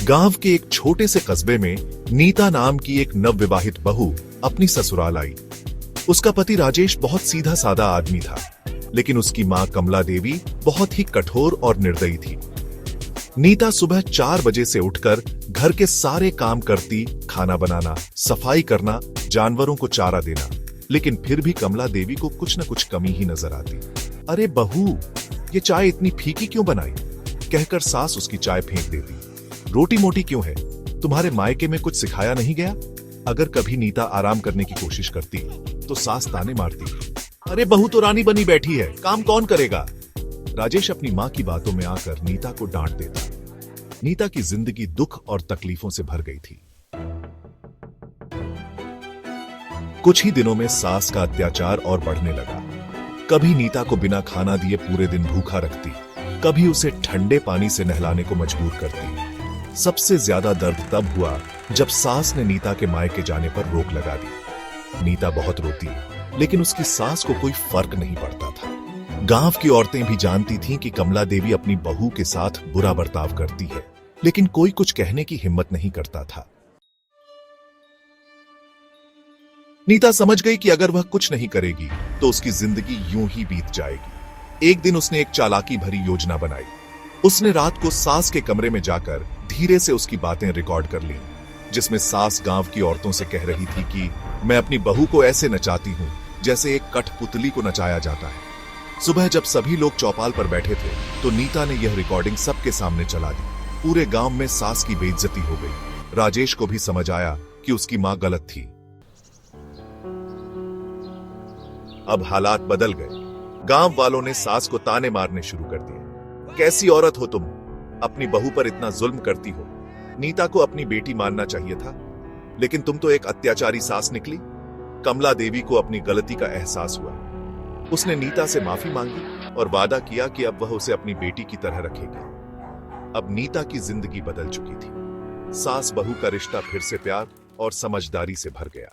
गांव के एक छोटे से कस्बे में नीता नाम की एक नवविवाहित बहू अपनी ससुराल आई। उसका पति राजेश बहुत सीधा साधा आदमी था, लेकिन उसकी मां कमला देवी बहुत ही कठोर और निर्दयी थी। नीता सुबह 4 बजे से उठकर घर के सारे काम करती, खाना बनाना, सफाई करना, जानवरों को चारा देना, लेकिन फिर भी कमला देवी को कुछ न कुछ कमी ही नजर आती। अरे बहू, ये चाय इतनी फीकी क्यों बनाई? कहकर सास उसकी चाय फेंक देती। रोटी मोटी क्यों है? तुम्हारे मायके में कुछ सिखाया नहीं गया? अगर कभी नीता आराम करने की कोशिश करती तो सास ताने मारती, अरे बहू तो रानी बनी बैठी है, काम कौन करेगा? राजेश अपनी मां की बातों में आकर नीता को डांट देता। नीता की जिंदगी दुख और तकलीफों से भर गई थी। कुछ ही दिनों में सास का अत्याचार और बढ़ने लगा। कभी नीता को बिना खाना दिए पूरे दिन भूखा रखती, कभी उसे ठंडे पानी से नहलाने को मजबूर करती। सबसे ज्यादा दर्द तब हुआ जब सास ने नीता के मायके जाने पर रोक लगा दी। नीता बहुत रोती, लेकिन उसकी सास को कोई फर्क नहीं पड़ता था। गांव की औरतें भी जानती थीं कि कमला देवी अपनी बहू के साथ बुरा बर्ताव करती है, लेकिन कोई कुछ कहने की हिम्मत नहीं करता था। नीता समझ गई कि अगर वह कुछ नहीं करेगी तो उसकी जिंदगी यूं ही बीत जाएगी। एक दिन उसने एक चालाकी भरी योजना बनाई। उसने रात को सास के कमरे में जाकर धीरे से उसकी बातें रिकॉर्ड कर लीं, जिसमें सास गांव की औरतों से कह रही थी कि मैं अपनी बहू को ऐसे नचाती हूं जैसे एक कठपुतली को नचाया जाता है। सुबह जब सभी लोग चौपाल पर बैठे थे तो नीता ने यह रिकॉर्डिंग सबके सामने चला दी। पूरे गांव में सास की बेइज्जती हो गई। राजेश को भी समझ आया कि उसकी मां गलत थी। अब हालात बदल गए। गांव वालों ने सास को ताने मारने शुरू कर दिए। कैसी औरत हो तुम, अपनी बहू पर इतना जुल्म करती हो? नीता को अपनी बेटी मानना चाहिए था, लेकिन तुम तो एक अत्याचारी सास निकली। कमला देवी को अपनी गलती का एहसास हुआ। उसने नीता से माफी मांगी और वादा किया कि अब वह उसे अपनी बेटी की तरह रखेगी। अब नीता की जिंदगी बदल चुकी थी। सास बहू का रिश्ता फिर से प्यार और समझदारी से भर गया।